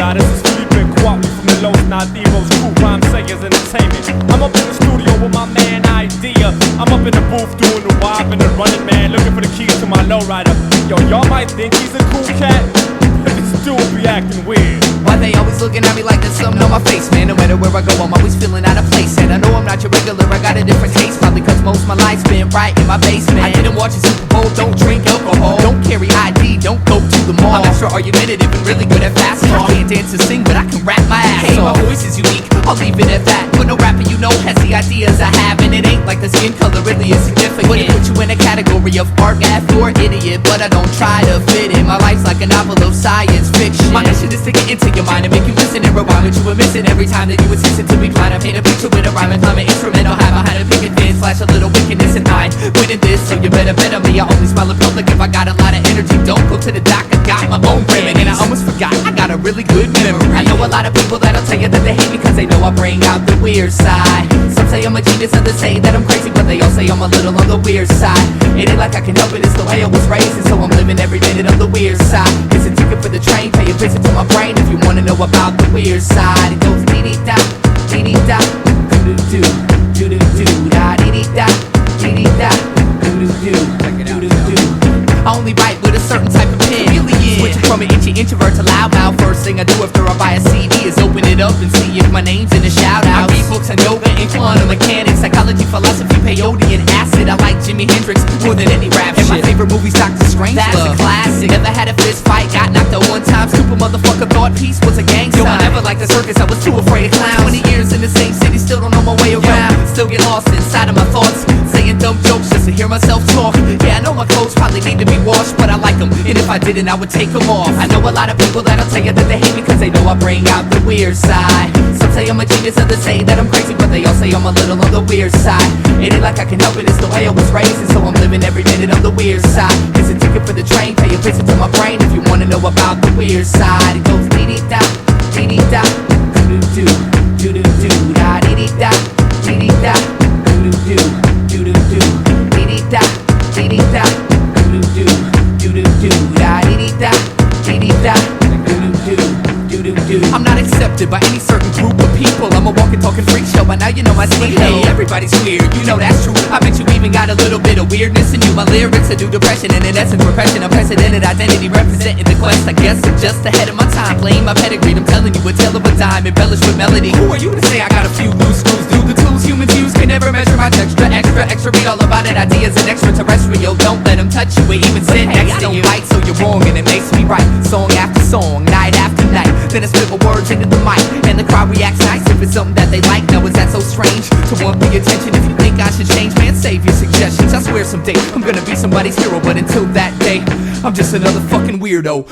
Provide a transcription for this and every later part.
Nah, this is Felipe Quattro from the Los Nativos, Cool Rhyme Sayers Entertainment. I'm up in the studio with my man y.e.d. I'm up in the booth doing the wop and the running man, looking for the keys to my lowrider. Yo, y'all might think he's a cool cat, but this dude be acting weird. Why they always looking at me like there's something on my face, man? No matter where I go, I'm always feeling out of place. And I know I'm not your regular, I got a different taste. Probably cause most of my life's been right in my basement. I didn't watch a Super Bowl, don't drink alcohol, don't carry ID, don't go to the mall. I'm extra argumentative and really good at fast talk. I can't dance or sing, but I can rap my ass off. Hey, my voice is unique, I'll leave it at that. But no rapper you know has the ideas I have, and it ain't like the skin color really is significant. Wouldn't put you in a category of art, math, or idiot, but I don't try to fit in. My life's like a novel of science fiction. My mission is to get into your mind and make you listen and rewind what you were missing every time that you were listening to me blind. I paint a picture with a rhyme and climb an instrument. I'll have behind a picket fence, flash a little wickedness in mind. Winning this, so you better bet on me. I only smile in public if I got a lot of energy. Don't go to the doc, I got my own remedy. And I almost forgot, I got a really good memory. I know a lot of people that'll tell you that they hate me cause they know I bring out the weird side. Some say I'm a genius, others say that I'm crazy, but they all say I'm a little on the weird side. It ain't like I can help it, it's the way I was raised, and so I'm living every minute on the weird side. It's a ticket for the train, pay a visit to my brain if you wanna know about the weird side. It goes dee-dee-da, dee-dee-da, doo-doo-doo, doo-doo-doo, da dee-dee-da, dee-dee-da, doo-doo-doo, doo-doo-doo. I only write with a certain type of pen. Switching from an introvert to loudmouth. First thing I do after I buy a CD is open it up and see if my name's in a shout out. I read books on yoga and quantum mechanics, psychology, philosophy, peyote, and acid. I like Jimi Hendrix more than any rap shit. And my favorite movie's Dr. Strange. That's a classic. Never had a fist fight, got knocked out one time. Stupid motherfucker thought peace was a gang sign. Yo, I never liked the circus, I was too afraid of clowns. 20 years in the same city, still don't know my way around. Still get lost inside of my thoughts, saying dumb jokes just to hear myself talk. Yeah, I know my clothes probably need to be washed, but I like them, and if I didn't, I would take them off. I know a lot of people that'll tell you that they hate me cause they know I bring out the weird side. Some say I'm a genius, others say that I'm crazy, but they all say I'm a little on the weird side. It ain't like I can help it, it's the way I was raised, and so I'm living every minute on the weird side. It's a ticket for the train, pay a visit to my brain if you wanna know about the weird side. It goes dee-dee-da, dee-dee-da, doo-doo-doo, doo-doo-doo, da dee-dee-da, dee-dee-da, doo-doo-doo, doo-doo-doo, dee-dee-da, dee-dee-da, doo-doo-doo, doo-doo-doo, da dee-dee-da, dee-dee-da, doo-doo-doo, doo-doo-doo. I'm not accepted by any certain group of people. I'm a walking, talking freak show, but now you know my speed. Hey, everybody's weird, you know that's true. I bet you even got a little bit of weirdness in you. My lyrics are due depression, and in essence repression. Unprecedented identity representing the quest. I guess I'm just ahead of my time. Playing my pedigree, I'm telling you a tale of a dime, embellished with melody. Who are you to say I got a few loose screws? Do the tools humans use can never measure my texture. Extra, read all about it. Ideas and extraterrestrial. Don't let them touch you or even sit next to you. Right, so you're wrong, and it makes me right. Song after song, night after night. Then I spit my words into the mic, and the crowd reacts nice if it's something that they like. Now is that so strange to want the attention? If you think I should change, man, save your suggestions. I swear someday I'm gonna be somebody's hero, but until that day, I'm just another fucking weirdo.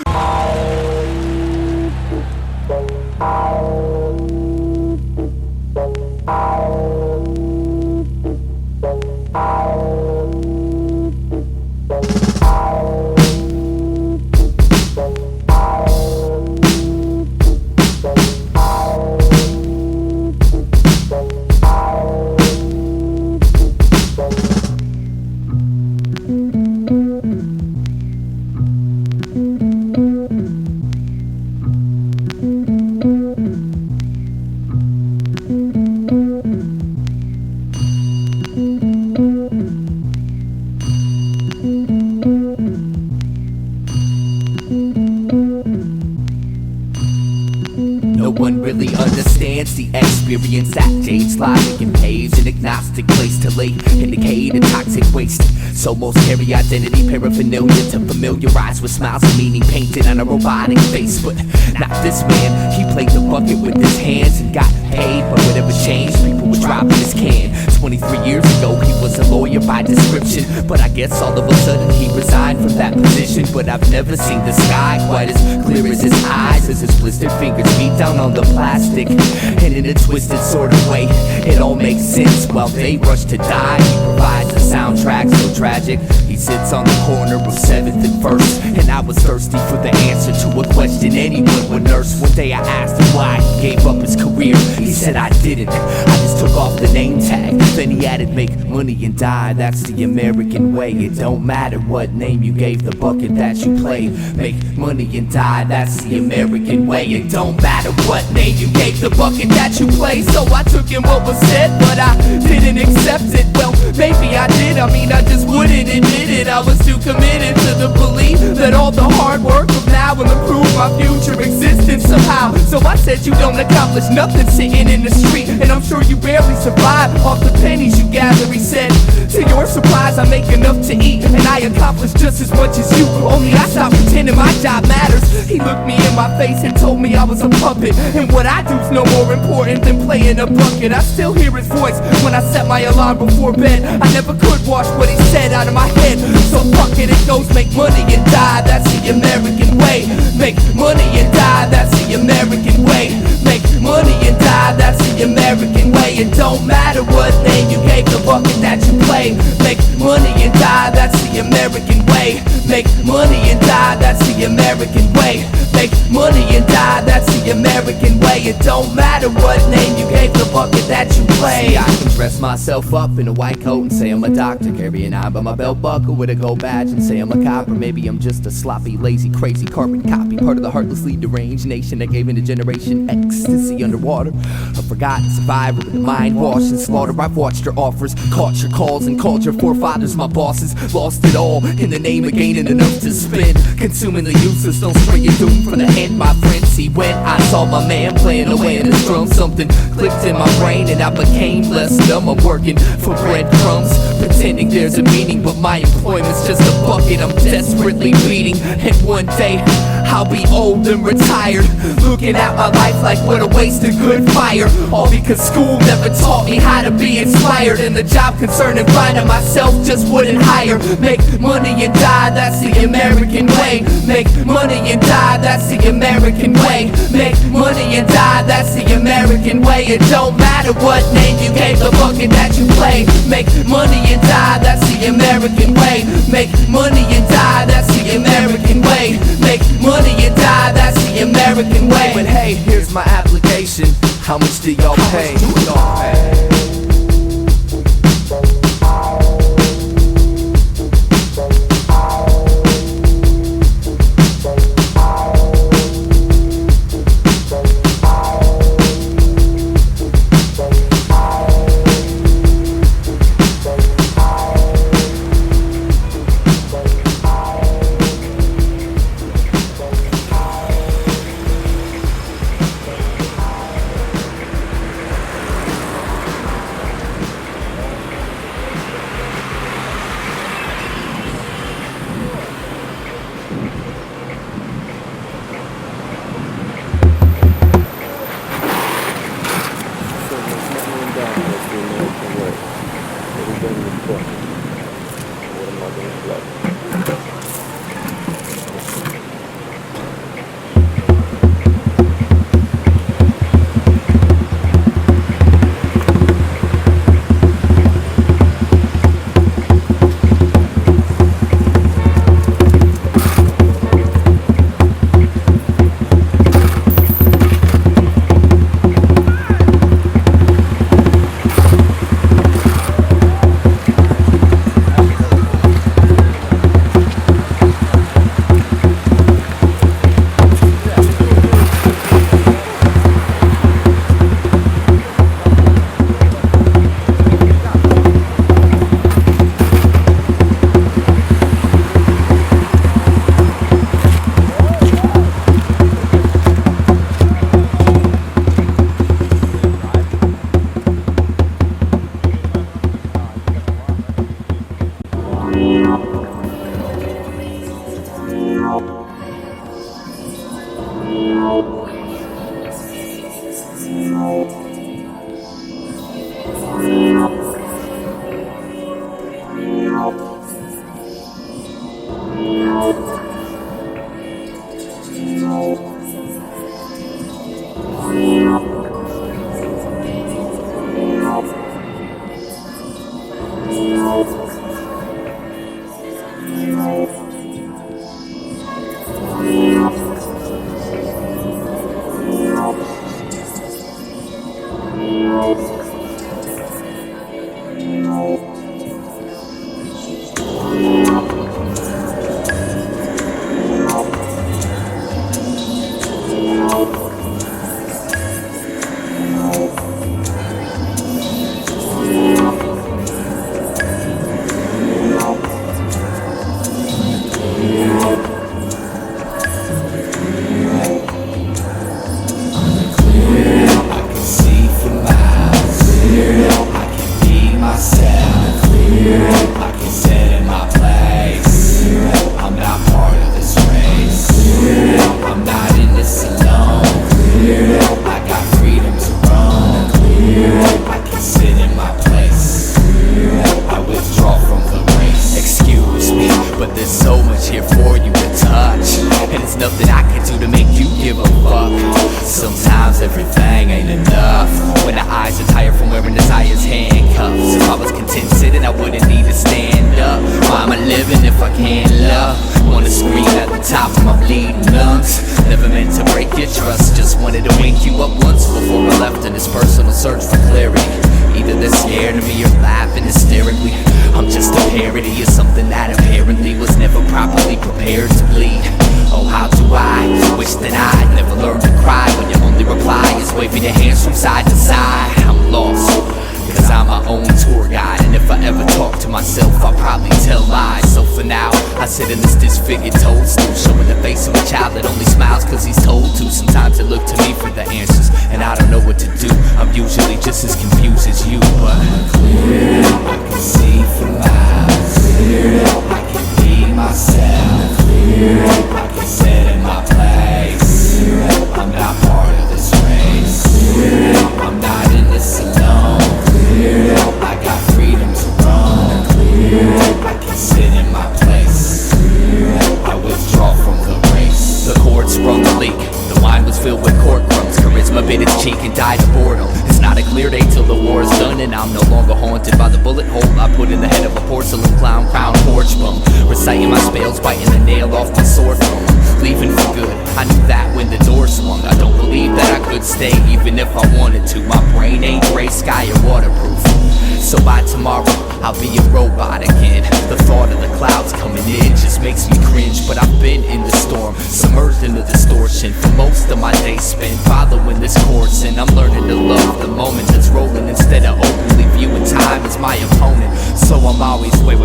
No one really understands the experience that Jade's logic and page an agnostic place to lay indicate a toxic waste. So most carry identity paraphernalia to familiarize with smiles and meaning painted on a robotic face. But not this man, he played the bucket with his hands and got paid. But whatever changed, people were dropping his can. 23 years ago, he was a lawyer by description, but I guess all of a sudden he resigned from that position. But I've never seen the sky quite as clear as his eyes, as his blistered fingers beat down on the plastic. And in a twisted sort of way, it all makes sense. While they rush to die, he provides the soundtrack so tragic. He sits on the corner of 7th and 1st, and I was thirsty for the answer to a question anyone would nurse. One day I asked him why he gave up his career He said I didn't, I just took off the name tag. Then he added make money and die, that's the American way. It don't matter what name you gave the bucket that you played. Make money and die, that's the American way. It don't matter what name you gave the bucket that you played. So I took in what was said, but I didn't accept it. Well, maybe I did, I mean I just wouldn't admit it. I was too committed to the belief that all the hard work of now will improve my future existence somehow. So I said you don't accomplish nothing sitting in the street, and I'm sure you barely survive off the pennies you gather. He said, to your surprise I make enough to eat, and I accomplish just as much as you, only I stopped pretending my job matters. He looked me in my face and told me I was a puppet, and what I do's no more important than playing a bucket. I still hear his voice when I set my alarm before bed. I never could wash what he said out of my head, so fuck it, it goes make money and die, that's the American way. Make money and die, that's the American way. Make money and die, that's the American way. It don't matter what name you gave the bucket that you play. Make money and die, that's the American way. Make money and die, that's the American way. Make money and die, that's the American way. It don't matter what name you gave the bucket that you play. See, I can dress myself up in a white coat and say I'm a doctor, carry an eye by my belt buckle with a gold badge and say I'm a cop. Or maybe I'm just a sloppy, lazy, crazy carbon copy, part of the heartlessly deranged nation that gave into Generation ecstasy underwater. A forgotten survivor with a mind washed and slaughtered. I've watched your offers, caught your calls, and called your forefathers my bosses. Lost it all in the name of gaining enough to spend, consuming the useless, don't stray your doom from the head, my friend. See, when I saw my man playing away in his drum, something clicked in my brain and I became less dumb. I'm working for breadcrumbs, pretending there's a meaning, but my employment's just a bucket I'm desperately beating. And one day I'll be old and retired, looking at my life like what a waste of good fire. All because school never taught me how to be inspired, and the job concern and finding myself just wouldn't hire. Make money and die, that's the American way. Make money and die, that's the American way. Make money and die, that's the American way. It don't matter what name you gave the bucket that you play. Make money and die, that's the American way. Make money and die, that's the American way. Make money and die, that's the American way. But hey, here's my application. How much do y'all pay? Sometimes everything ain't enough. When the eyes are tired from wearing desire's handcuffs. If I was content sitting, I wouldn't need to stand up. Why am I living if I can't love? Wanna scream at the top of my bleeding lungs. Never meant to break your trust, just wanted to wake you up once before I left in this personal search for clarity. Either they're scared of me or laughing hysterically. I'm just a parody of something that apparently was never properly prepared to bleed. Oh, how do I wish that I'd never learned to cry when your only reply is waving your hands from side to side. I'm lost, cause I'm my own tour guide. And if I ever talk to myself, I'll probably tell lies. So for now, I sit in this disfigured toadstool, showing the face of a child that only smiles cause he's told to. Sometimes they look to me for the answers, and I don't know what to do. I'm usually just as confused as you, but clear, I can see for miles. Clear, I can be myself. Clear, I can sit in my place. Clear, I'm not part of this race. Clear, I'm not in this alone. Clear, I got freedom to roam. Clear, I can sit in my place. Clear, I withdraw from the race. The cord sprung a leak. The wine was filled with cork crumbs. Charisma bit its cheek and died of boredom. It's not a clear day till the war is done, and I'm no longer haunted by the bullet hole I put in the head of a porcelain clown crown porch bum. Reciting my spells, biting the nail off my sword thumb. Leaving for good, I knew that when the door swung. I don't believe that I could stay even if I wanted to. My brain ain't gray sky or waterproof. So by tomorrow, I'll be a robot again. The thought of the clouds coming in just makes me cringe. But I've been in the storm, submerged in the distortion. For most of my days spent following this course, and I'm learning to love the moment that's rolling instead of openly viewing time as my opponent. So I'm always, wait.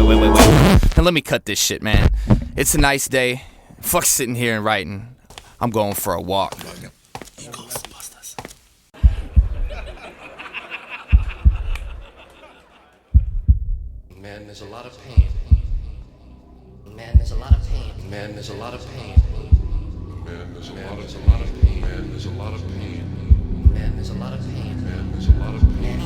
Now let me cut this shit, man. It's a nice day. Fuck sitting here and writing. I'm going for a walk. Man, there's a lot of pain. Man, there's a lot of pain. Man, there's a lot of pain. Man, there's a Man, lot there's a of lot of pain. man, there's a lot of pain. Man, there's a lot of pain. Man, there's a lot of pain.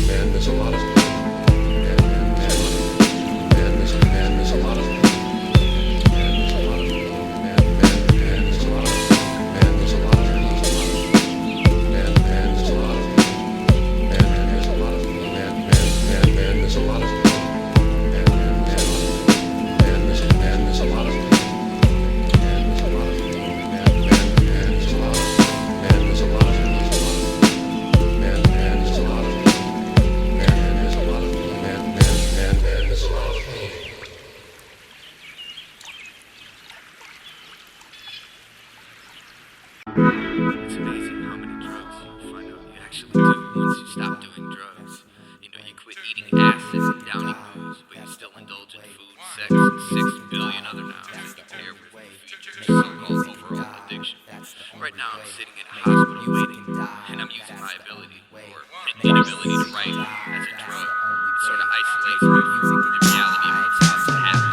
Man, there's a lot of pain. Man, there's a lot of pain. Man, there's a lot of pain. Man, there's a lot of pain. Man, there's a lot of pain. Man, there's a lot of pain. Man, there's a lot of pain. Man, there's a lot of pain. It's amazing how many drugs you find out you actually do once you stop doing drugs. You know, you quit eating acids and downing booze, but you still indulge in food, sex, and 6 billion other nouns that you pair with your so-called overall addiction. Right now, I'm sitting in a hospital waiting, and I'm using my ability, or inability to write as a drug. It sort of isolates me from the reality of what's about to happen.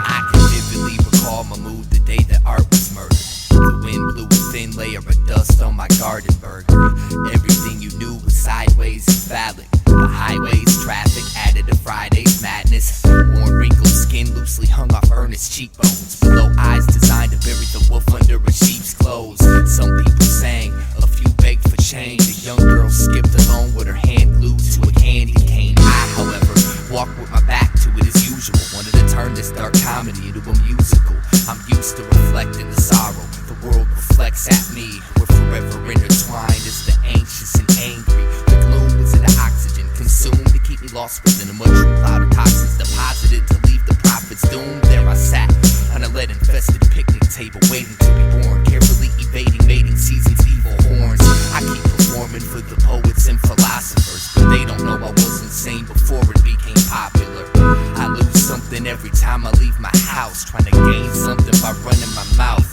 I can vividly recall my mood the day that art was murdered. The wind blew a thin layer of dust on my garden burger. Everything you knew was sideways and phallic. The highways, traffic added to Friday's madness. Worn, wrinkled skin loosely hung off earnest cheekbones. Below eyes designed to bury the wolf under a sheep's clothes. Some people sang, a few begged for change. A young girl skipped along with her hand glued to a candy cane. I, however, walked with my back to it as usual. Wanted to turn this dark comedy into a musical. I'm used to reflecting the sorrow. The world reflects at me. We're forever intertwined as the anxious and angry. The gloom is in the oxygen consumed to keep me lost within a mushroom cloud of toxins deposited to leave the prophets doomed. There I sat on a lead-infested picnic table waiting to be born, carefully evading mating season's evil horns. I keep performing for the poets and philosophers, but they don't know I was insane before it became popular. I lose something every time I leave my house, trying to gain something by running my mouth.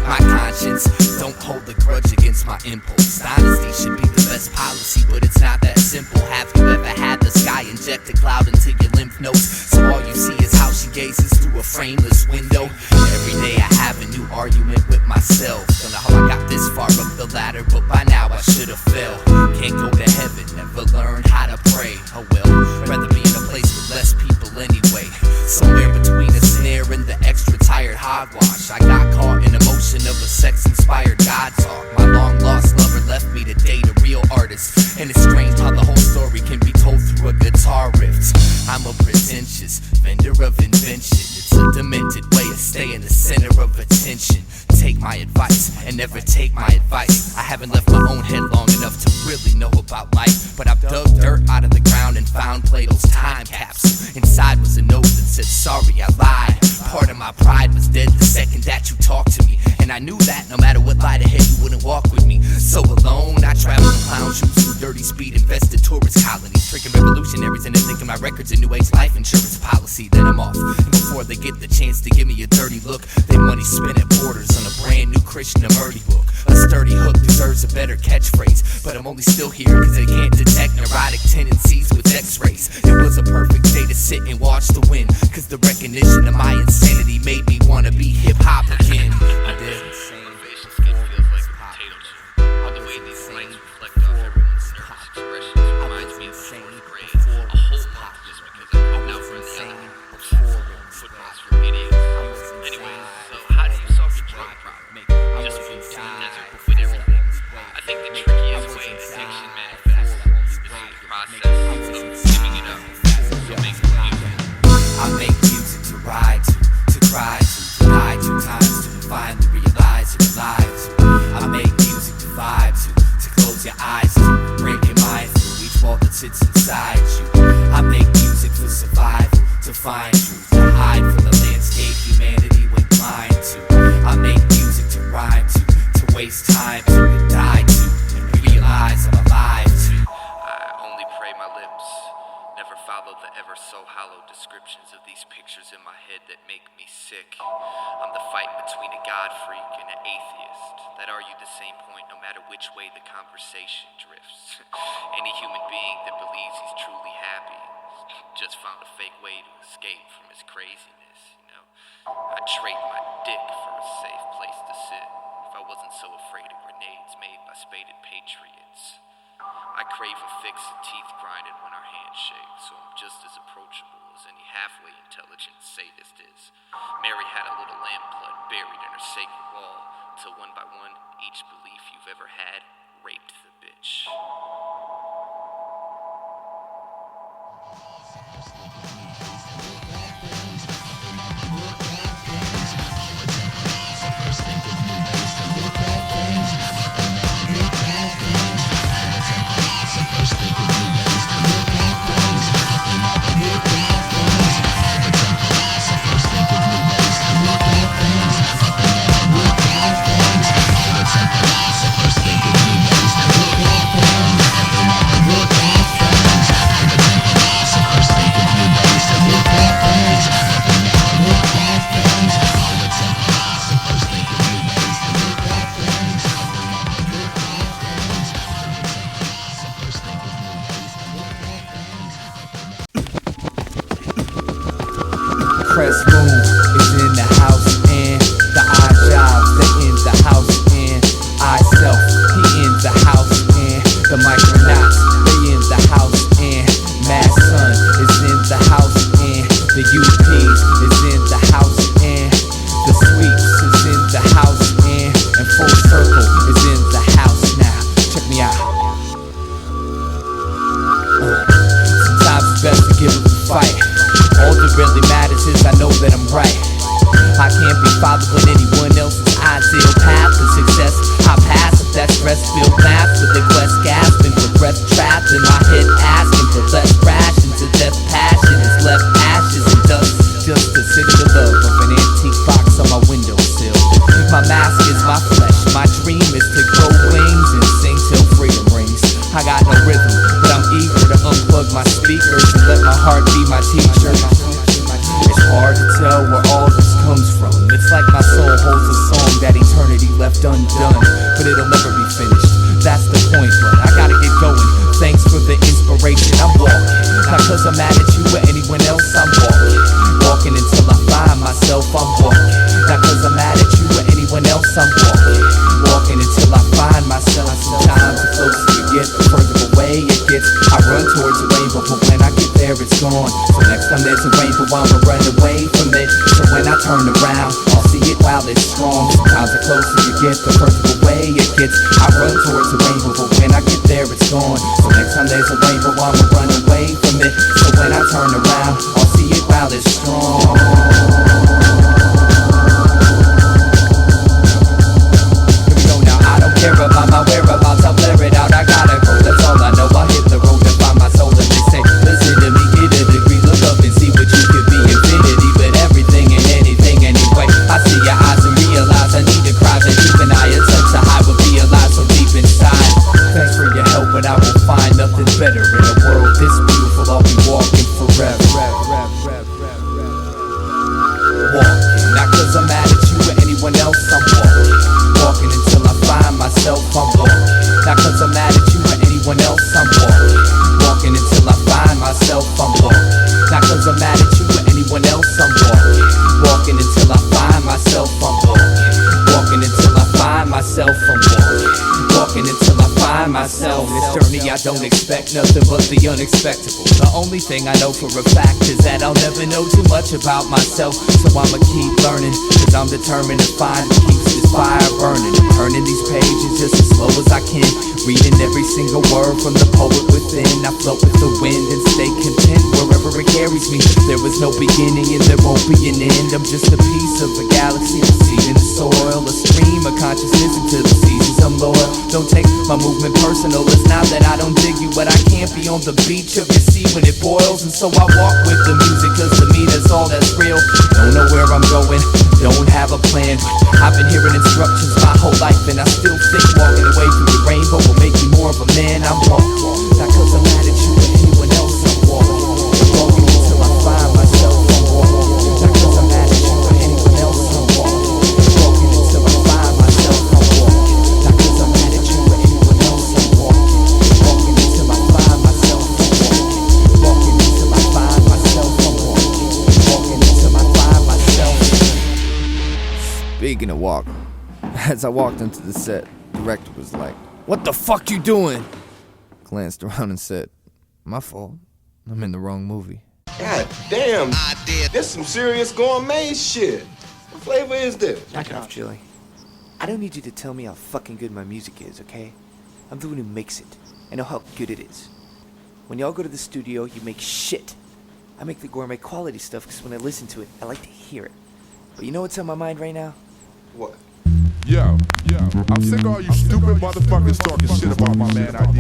My conscience don't hold a grudge against my impulse. Honesty should be the best policy, but it's not that simple. Have you ever had the sky inject a cloud into your lymph nodes, so all you see is how she gazes through a frameless window? Every day I have a new argument with myself. Don't know how I got this far up the ladder, but by now I should have fell. Can't go to heaven, never learned how to pray. Oh well, rather be in a place with less people anyway. Somewhere between a snare and the extra tired hogwash, I got caught in emotion of a sex-inspired God talk. My long-lost lover left me to date a real artist, and it's strange how the whole story can be told through a guitar riff. I'm a pretentious vendor of invention. It's a demented way of staying the center of attention. Take my advice and never take my advice. I haven't left my own head long enough to really know about life, but I've dug dirt out of the ground and found Plato's time capsule. Inside was a note that said, sorry, I lied. Part of my pride was dead the second that you talked to me, and I knew that no matter what lied ahead, you wouldn't walk with me. So alone, I traveled in clown shoes through dirty speed infested tourist colonies, tricking revolutionaries into thinking my record's a new age life insurance policy. Then I'm off, and before they get the chance to give me a dirty look, they money spent at Borders on a brand new Krishnamurti book. A sturdy hook deserves a better catchphrase, but I'm only still here cause they can't detect neurotic tendencies with x-rays. It was a perfect day to sit and watch the wind, cause the recognition of my insanity made me wanna be hip-hop again. I did. Motivation skin feels like a potato chip. The way these lights reflect off everyone's nervous expressions reminds me of the fourth grade. A whole month just because I couldn't outrun the other. Footballs for idiots. Anyways, so how do you solve your drug problem? You just move to the desert with everything. I think the trickiest way addiction manifests is through the process of skimming it up. So make music. I make music to ride to cry to die 2 times to finally realize you're alive to. I make music to vibe to close your eyes to, break your mind through each wall that sits inside you. I make music for survival, to find truth, to hide from the landscape humanity went blind to. I make music to rhyme to waste time to die to, and realize I'm alive to. I only pray my lips never follow the ever so hollow descriptions of these pictures in my head that make me sick. I'm the fight between a God freak and an atheist that argue the same point no matter which way the conversation drifts. Any human being that believes he's truly happy just found a fake way to escape from his craziness, you know. I'd trade my dick for a safe place to sit if I wasn't so afraid of grenades made by spaded patriots. I crave a fix and teeth grinded when our hands shake, so I'm just as approachable as any halfway intelligent sadist is. Mary had a little lamb blood buried in her sacred wall, till one by one, each belief you've ever had raped the bitch. Press Moon is in the house, and the eye child, they in the house, and I self, he in the house, and the micronauts, they in the house, and Mad Sun is in the house, and the UPs is in the house, and the Sweeps is in the house, and Full Circle is in the house now. Check me out. Sometimes it's best to give up the fight. All that really matters is I know that I'm right. I can't be following anyone else's ideal path to success. I pass if that stress-filled math with the quest gasping for breath trapped in my head, asking for less rations. A death passion is left ashes and dust, just to sit in the love of an antique box on my windowsill. My mask is my flesh. My dream is to grow wings and sing till freedom rings. I got no rhythm, but I'm eager to unplug my speakers and let my heart be my teacher. It's hard to tell where all this comes from. It's like my soul holds a song that eternity left undone, but it'll never be finished. That's the point, but I gotta get going. Thanks for the inspiration. I'm walking, not cause I'm mad at you or anyone else. I'm walking until I find myself. I'm walking, not cause I'm mad at you or anyone else. I'm walking until I find myself. Sometimes the closer you get, the further away it gets. I run towards a rainbow, but when I get there, it's gone. So next time there's a rainbow, I'ma run away from it. So when I turn around, I'll see it while it's strong. Sometimes the closer you get, the further away it gets. I run towards a rainbow, but when I get there, it's gone. So next time there's a rainbow, I'ma run away from it. So when I turn around, I'll see it while it's strong. Here we go now, I don't care about my whereabouts, I'll blur it out, I gotta go, that's all I know. I hit the road to find my soul, and they say, listen to me, get a degree, look up and see what you could be. Infinity with everything and anything anyway. I see your eyes and realize I need to cry, and keep an eye attempt to hide what be alive so deep inside. Thanks for your help, but I will find nothing better in a world this beautiful. I'll be walking forever. Walking, not cause I'm mad at you or anyone else. I'm walking until I find myself. I'm walking, not cause I'm mad at you or anyone else. I'm walking until I find myself. I'm walking, not cause I'm mad at you or anyone else. I'm walking until I find myself. I'm walking until I find myself. I'm walking until I find myself. This journey I don't expect nothing but the unexpected. The only thing I know for a fact is that I'll never know too much about myself. So I'ma keep learning, cause I'm determined to find what keeps this fire burning. Turning these pages just as slow as I can, reading every single word from the poet within. I float with the wind and stay content wherever it carries me. There was no beginning and there won't be an end. I'm just a piece of a galaxy, a seed in the soil, a stream of consciousness into the seasons I'm loyal. Don't take my movement personal, it's not that I don't dig you, but I can't be on the beach of your sea when it boils. And so I walk with the music, cause to me that's all that's real. Don't know where I'm going, don't have a plan. I've been hearing instructions my whole life, and I still think walking away from the rainbow will make me more of a man. I'm walking, not cause I'm mad at you or anyone else. I'm walking until I find myself. I'm walking, not cause I'm mad at you or anyone else. I'm walking until I find myself. I'm walking, not cause I'm mad at you or anyone else. I'm walking until I find myself. I'm walking until I find myself. I'm walking until I find myself. Speaking of walk, as I walked into the set, the director was like, "What the fuck you doing?" Glanced around and said, "My fault. I'm in the wrong movie." God damn, this some serious gourmet shit. What flavor is this? Knock it off, Julie. I don't need you to tell me how fucking good my music is, okay? I'm the one who makes it. I know how good it is. When y'all go to the studio, you make shit. I make the gourmet quality stuff because when I listen to it, I like to hear it. But you know what's on my mind right now? What? Yo, I'm sick of all you stupid motherfuckers talking shit about my man I.D.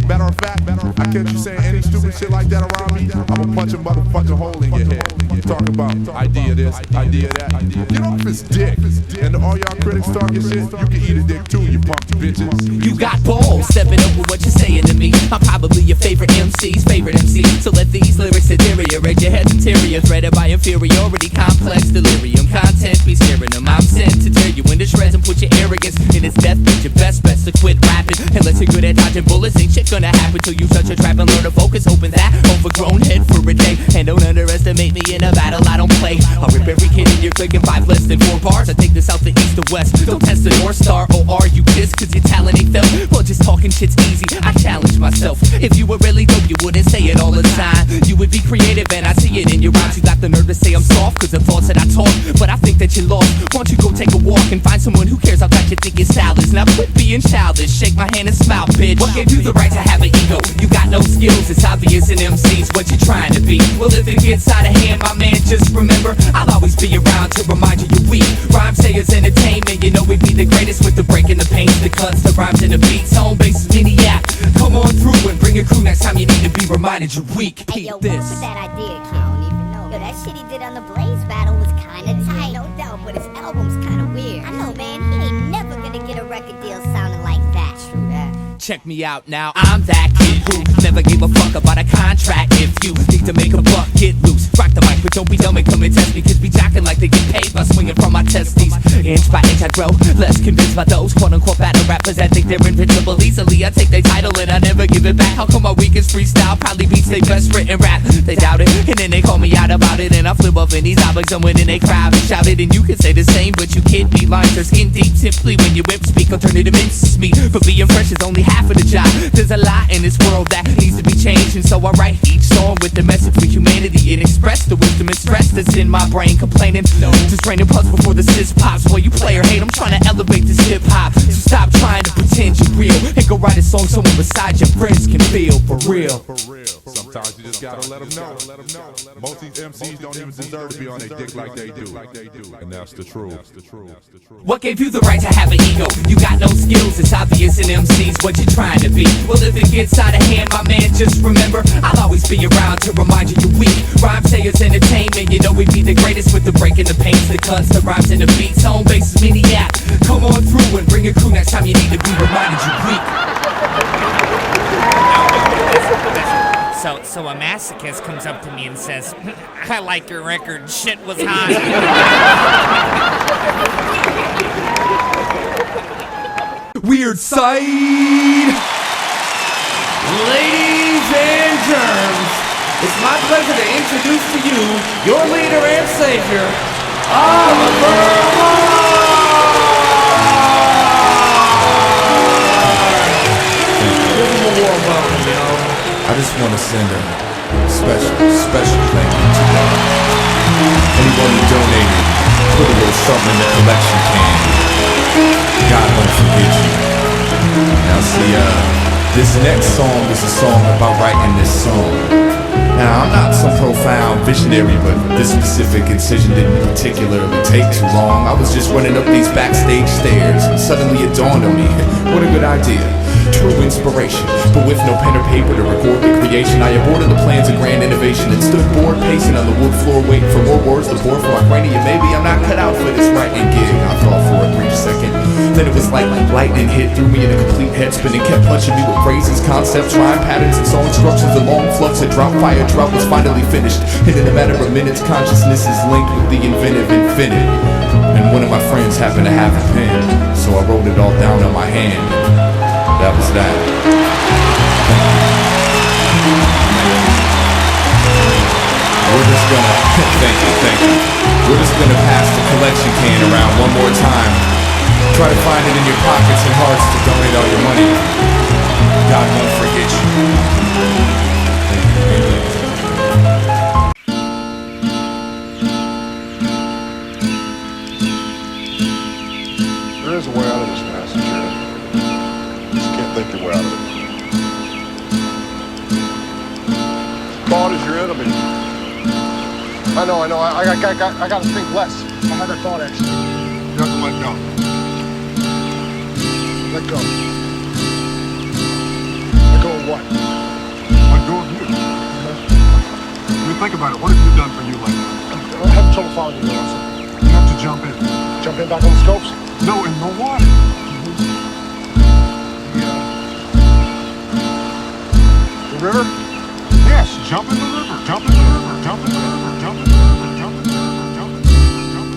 Matter of fact, I catch you saying any stupid shit like that around me, I'ma punch a motherfucking hole in your head. You talking about idea this, idea that. Get off his dick. And to all y'all critics talking shit, you can eat a dick too, you punk bitches. You got balls, stepping over what you're saying to me. I'm probably your favorite MC's favorite MC. So let these lyrics deteriorate your head's interior, threaded by inferiority, complex delirium. Content be scaring them. I'm sent to tear you into shreds and put your arrogance in its death. But your best to quit rapping. Unless you're good at dodging bullets, ain't shit gonna happen till you touch a trap and learn to focus. Open that overgrown head for a day. And don't underestimate me in a battle I don't play. I'll rip every kid in your clique in 5 less than 4 bars. I take this out the east to west. Don't test the North Star, or are you pissed cause your talent ain't felt? Well, just talking shit's easy, I challenge myself. If you were really dope, you wouldn't say it all the time. You would be creative and I see it in your rhymes. You got the nerve to say I'm soft cause the thoughts that I talk, but I think that you're lost. Why don't you go take a walk and find someone who cares how tight you think your style is. Now quit being childish, shake my hand and smile, bitch. What gave you the right to have an ego? You got no skills, it's obvious in MCs what you're trying to be. Well, if it gets out of hand, my man, just remember I'll always be around to remind you you're weak. Rhyme sayers entertainment, you know we'd be the greatest with the break and the pains, the cuts, the rhymes and the beats. Home base is Maniac. Come on through and bring a crew next time you need to be reminded you're weak. Hey, yo, Keep what's this. with that idea, kid? I don't even know. Yo, that shit he did on the Blaze battle was kinda tight. No doubt, but his album's kinda weird. I know, man. He ain't never gonna get a record deal sounding like that. True that. Check me out now, I'm that kid who never gave a fuck about a contract. If you need to make a buck, get loose. Rock the mic, but don't be dumb and come and test me, cause we inch by inch I grow less convinced by those quote-unquote battle rappers that think they're invincible easily. I take their title and I never give it back. How come my weakest freestyle probably beats their best written rap? They doubt it, and then they call me out about it, and I flip up in these topics and win in they crowd and shout it. And you can say the same, but you can't be lines are skin deep. Simply when you whip speak, alternative minces me. But being fresh is only half of the job. There's a lot in this world that needs to be changed, and so I write each song with the message for humanity and express the wisdom and stress that's in my brain. Complaining, no, just raining pucks before the sis pops. While you play or hate, I'm trying to elevate this hip hop. So stop trying to pretend you're real and go write a song someone beside your friends can feel for real. Sometimes you just gotta let them know. Most of these MCs don't even deserve to be on their dick like they do. And that's the truth. What gave you the right to have an ego? You got no skills, it's obvious in MCs what you're trying to be. Well, if it gets out of hand, my man, just remember I'll always be around to remind you you're weak. Rhyme sayers entertainment, you know we be the greatest with the breaking, the pains, the cuts, the rhymes, and the beats. Home base is mini app. Come on through and bring a crew next time you need to be reminded you're weak. So a masochist comes up to me and says, I like your record, shit was hot. Weird side. Ladies and germs, it's my pleasure to introduce to you your leader and savior, Oliver. Give him a warm welcome, y'all. I just want to send a special thank you to anyone who donated, put a little something in the collection can. God won't forget you. Now see, this next song is a song about writing this song. Now I'm not some profound visionary, but this specific incision didn't particularly take too long. I was just running up these backstage stairs and suddenly it dawned on me, what a good idea. True inspiration, but with no pen or paper to record the creation, I aborted the plans of grand innovation and stood bored pacing on the wood floor waiting for more words to pour for my cranium. Maybe I'm not cut out for this writing gig, I thought for a brief second. Then it was like lightning hit through me in a complete head spin and kept punching me with phrases, concepts, rhyme patterns, and song instructions. A long flux of drop fire drop was finally finished, and in a matter of minutes consciousness is linked with the inventive infinite. And one of my friends happened to have a pen, so I wrote it all down on my hand. That was that. We're just gonna, thank you. We're just gonna pass the collection can around one more time. Try to find it in your pockets and hearts to donate all your money. God won't forget you. There is a way out of this mess, Jared. Just can't think your way out of it. Thought is your enemy. I know. I gotta think less. I had that thought actually. You have to let go. Let go. Let go of what? Let go of you. I mean, think about it. What have you done for you lately? I'm having trouble following you, Russell. You have to jump in. Jump in back on the scopes? No, in the water. The river? Yes, jump in the river. Jump in the river. Jump in the river. Jump in the river. Jump in the river. Jump in the river.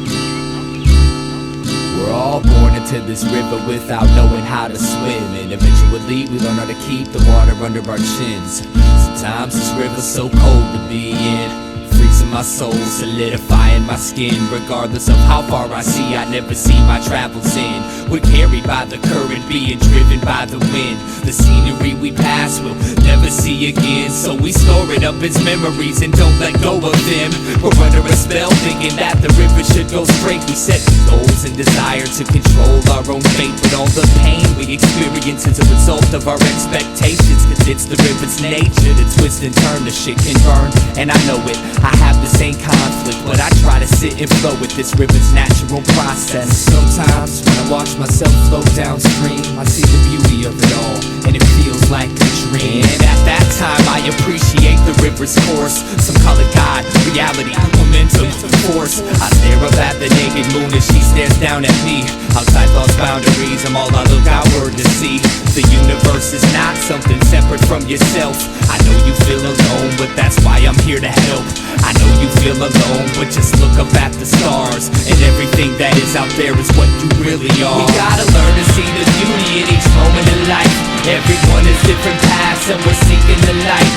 We're all born into this river without knowing how to swim, and eventually we learn how to keep the water under our chins. Sometimes this river's so cold to be in, freezing my soul, solidifying my skin. Regardless of how far I see, I never see my travels in. We're carried by the current, being driven by the wind. The scenery we pass will never see again, so we store it up as memories and don't let go of them. We're under a spell, thinking that the river should go straight. We set goals and desire to control our own fate, but all the pain we experience is a result of our expectations. Cause it's the river's nature to twist and turn, the shit can burn, and I know it. I have the same conflict, but I try to sit and flow with this river's natural process. Sometimes when I watch myself float downstream, I see the beauty of it all, and it feels like a dream. And at that time I appreciate the river's course. Some call it God, reality, momentum, force. I stare up at the naked moon as she stares down at me. Outside lost boundaries, I'm all I look outward to see. The universe is not something separate from yourself. I know you feel alone, but that's why I'm here to help. I know you feel alone, but just look up at the stars and everything that matters out there is what you really are. We gotta learn to see the beauty in each moment in life. Everyone has different paths and we're seeking the light.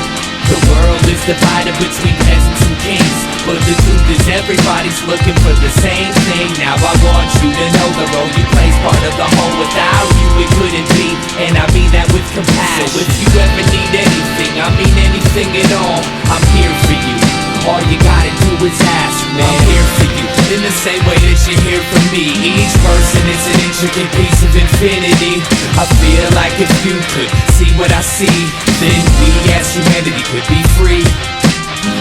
The world is divided between peasants and kings, but the truth is everybody's looking for the same thing. Now I want you to know the role you play's part of the whole. Without you it couldn't be, and I mean that with compassion. So if you ever need anything, I mean anything at all, I'm here for you. All you gotta do is ask, man. I'm here for you, in the same way that you're here for me. Each person is an intricate piece of infinity. I feel like if you could see what I see, then we as humanity could be free.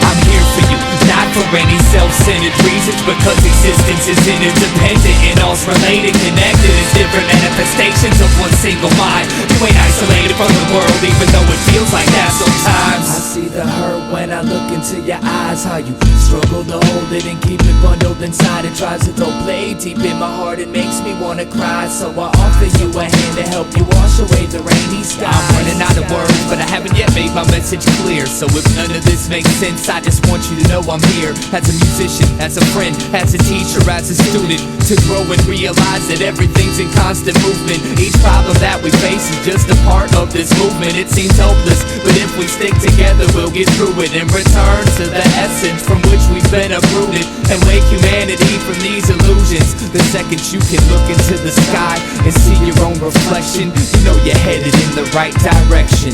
I'm here for you, not for any self-centered reasons, because existence is interdependent and all's related, connected as different manifestations of one single mind. You ain't isolated from the world, even though it feels like that sometimes. I see the hurt when I look into your eyes, how you struggle to hold it and keep it bundled inside. It tries to throw blade deep in my heart, it makes me wanna cry. So I offer you a hand to help you wash away the rainy skies. I'm running out of words, but I haven't yet made my message clear. So if none of this makes sense, I just want you to know I'm here. As a musician, as a friend, as a teacher, as a student, to grow and realize that everything's in constant movement. Each problem that we face is just a part of this movement. It seems hopeless, but if we stick together we'll get through it and return to the essence from which we've been uprooted, and wake humanity from these illusions. The second you can look into the sky and see your own reflection, you know you're headed in the right direction.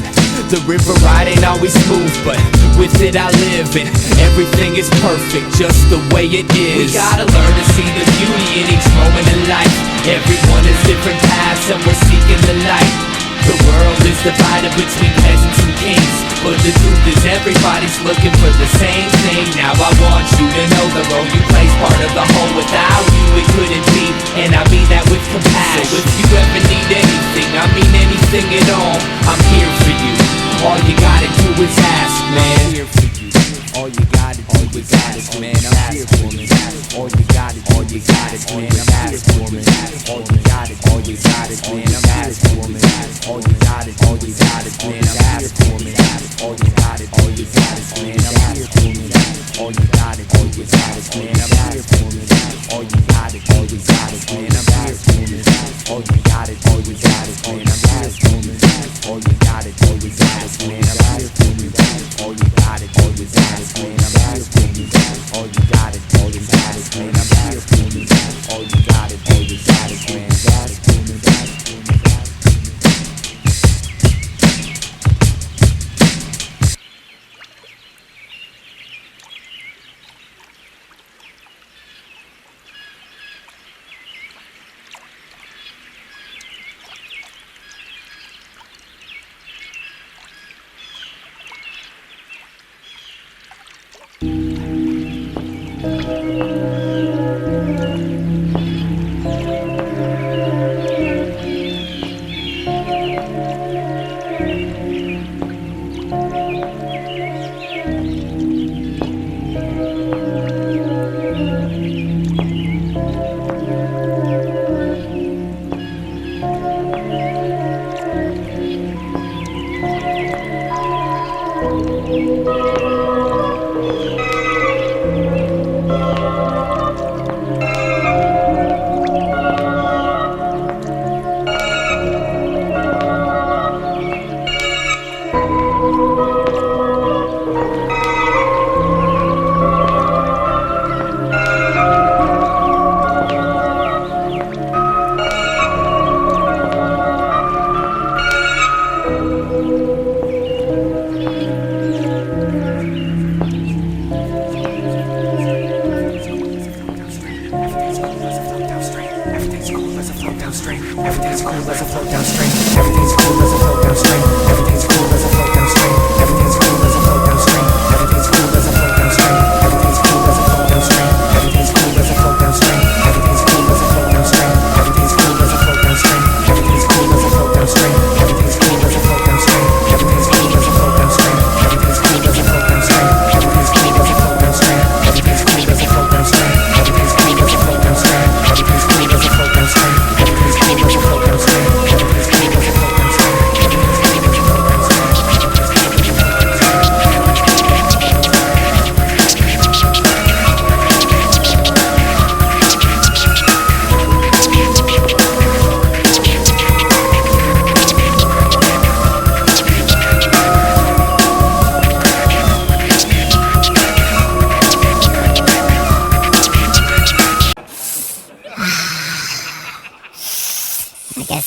The river ride ain't always smooth, but with it I live, and everything is perfect just the way it is. We gotta learn to see the beauty in each moment in life. Everyone has different paths and we're seeking the light. The world is divided between peasants and kings, but the truth is everybody's looking for the same thing. Now I want you to know the role you play's part of the whole. Without you it couldn't be, and I mean that with compassion. So if you ever need anything, I mean anything at all, I'm here for you. All you gotta do is ask, man. I'm here for you. All you gotta do is ask, man. I'm here for you. All you gotta do is ask, man. I'm here for you. All you gotta do is ask, man. I'm here for you. All you gotta do is ask, man. I'm here for you. All you gotta do is ask, man. I'm here for you. All you gotta do is ask, man. I'm here for you. All you gotta do is ask, man. I'm here for you. All you gotta do is ask, man. I'm here for you. All you gotta do is ask, man. I'm here for you. All you gotta do is ask, man. I'm here for you. All you gotta do is ask, man. I'm here for you. All you gotta do is ask, man. Ask for me.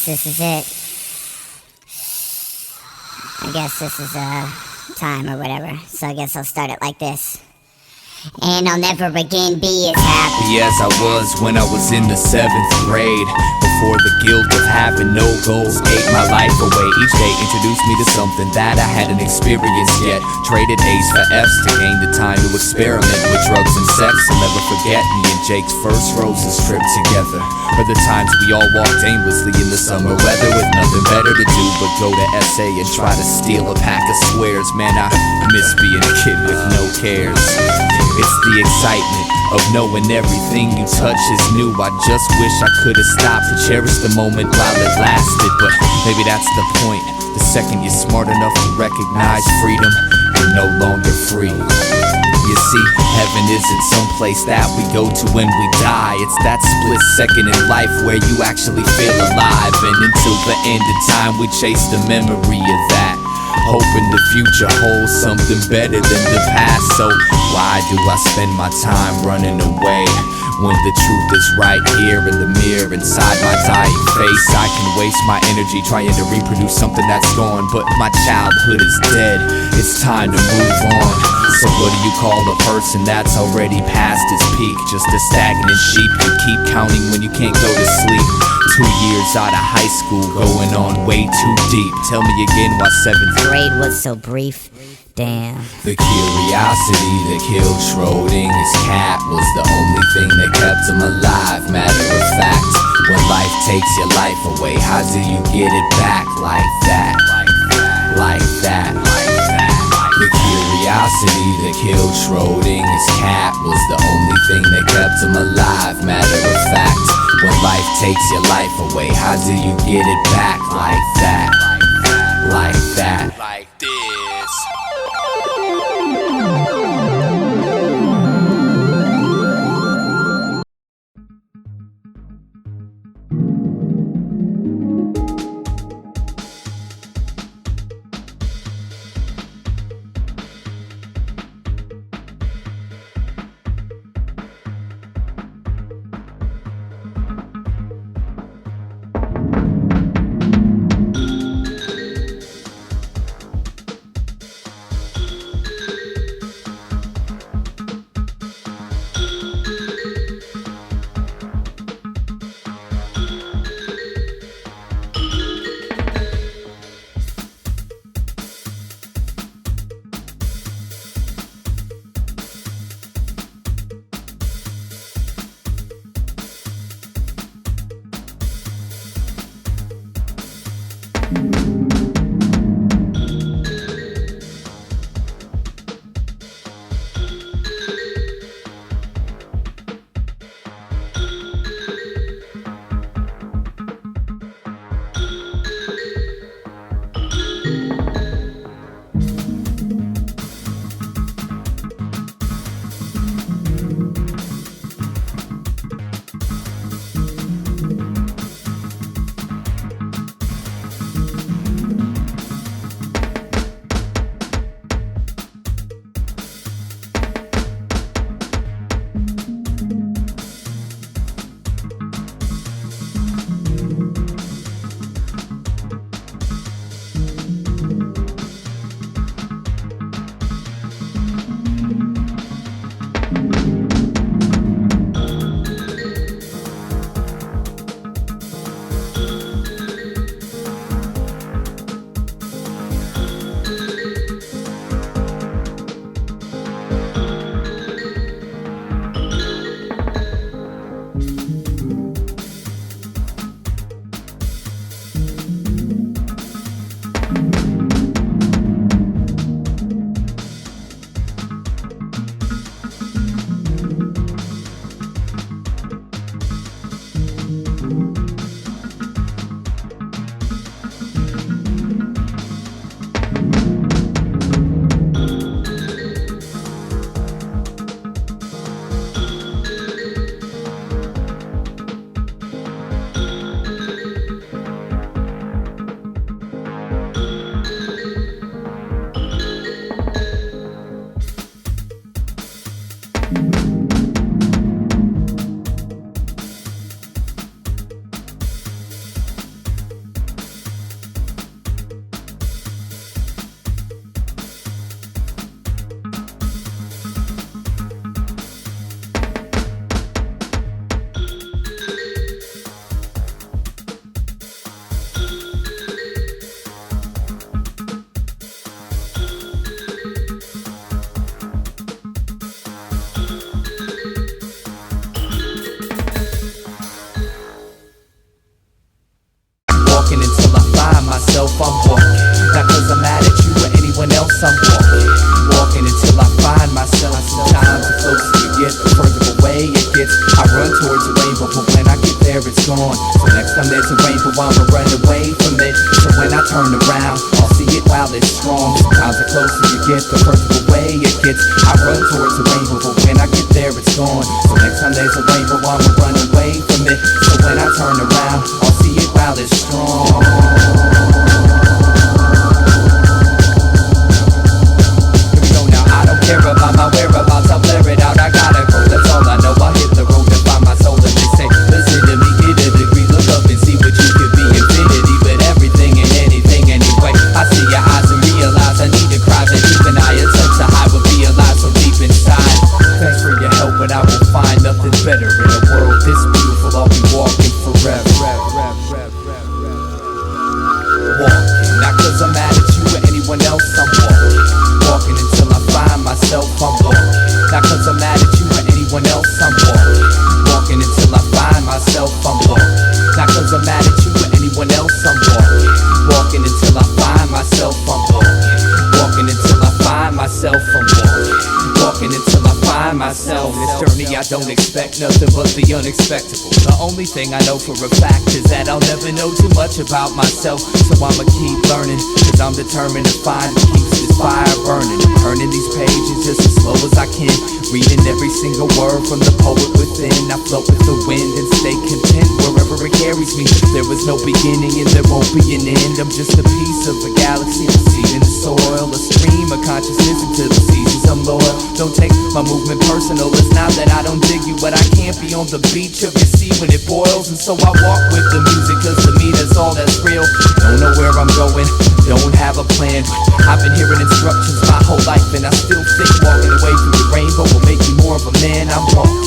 guess this is it. I guess this is time or whatever. So I guess I'll start it like this. And I'll never again be as happy as I was when I was in the 7th grade. Before the guilt of having no goals ate my life away. Each day introduced me to something that I hadn't experienced yet. Traded A's for F's to gain the time to experiment with drugs and sex. I'll never forget me and Jake's first roses trip together. For the times we all walked aimlessly in the summer weather with nothing better to do but go to SA and try to steal a pack of squares. Man, I miss being a kid with no cares. It's the excitement of knowing everything you touch is new. I just wish I could've stopped to cherish the moment while it lasted. But maybe that's the point. The second you're smart enough to recognize freedom, you're no longer free. You see, heaven isn't some place that we go to when we die. It's that split second in life where you actually feel alive. And until the end of time we chase the memory of that, hoping the future holds something better than the past. So why do I spend my time running away when the truth is right here in the mirror inside my dying face? I can waste my energy trying to reproduce something that's gone, but my childhood is dead. It's time to move on. So what do you call a person that's already past his peak? Just a stagnant sheep you keep counting when you can't go to sleep. 2 years out of high school, going on way too deep. Tell me again why 7th grade was so brief. Damn. The curiosity that killed Schrodinger's cat was the only thing that kept him alive. Matter of fact, when life takes your life away, how do you get it back like that? Like that. The curiosity that killed Schrodinger's cat was the only thing that kept him alive. Matter of fact, when life takes your life away, how do you get it back like that? Like that. Like this. towards the rainbow, but when I get there it's gone. So next time there's a rainbow, I'ma run away from it. So when I turn around, I'll see it while it's strong. Sometimes the closer you get, the further away it gets. I run towards the rainbow, but when I get there it's gone. So next time there's a rainbow, I'ma run away from it. So when I turn around, I'll see it while it's strong. Care about my whereabouts, I'll blur it out, I gotta go, that's all I know. I hit the road to find my soul and they say, listen to me, get a degree, look up and see what you could be. Infinity, but everything and anything anyway. I see your eyes and realize I need to cry, that deep and I attempt to hide what be alive so deep inside. Thanks for your help, but I will find nothing better in a world this beautiful. I'll be walking forever. Walking, not cause I'm mad at you or anyone else, I'm walking. Walking until I find myself, I'm walking. Not cause I'm mad at you or anyone else, I'm walking. Walking until I find myself, I'm walking. Not cause I'm mad at you or anyone else, I'm walking. Walking until I find myself, I'm walking. Walking until I find myself, I'm walking. Walking until I find myself. This journey I don't expect nothing but the unexpected. The only thing I know for a fact is that I'll never know too much about myself. So I'ma keep learning, cause I'm determined to find what keeps this fire burning. I'm turning these pages just as slow as I can, reading every single word from the poet within. I float with the wind and stay content wherever it carries me. There was no beginning and there won't be an end. I'm just a piece of a galaxy, a seed in the soil, a stream of consciousness into the seasons I'm loyal. Don't take my movement personal, it's not that I don't dig you, but I can't be on the beach of your sea when it boils. And so I walk with the music, cause to me that's all that's real. Don't know where I'm going, don't have a plan, but I've been hearing instructions my whole life, and I still think walking away from the rainbow will make me more of a man. I'm walking.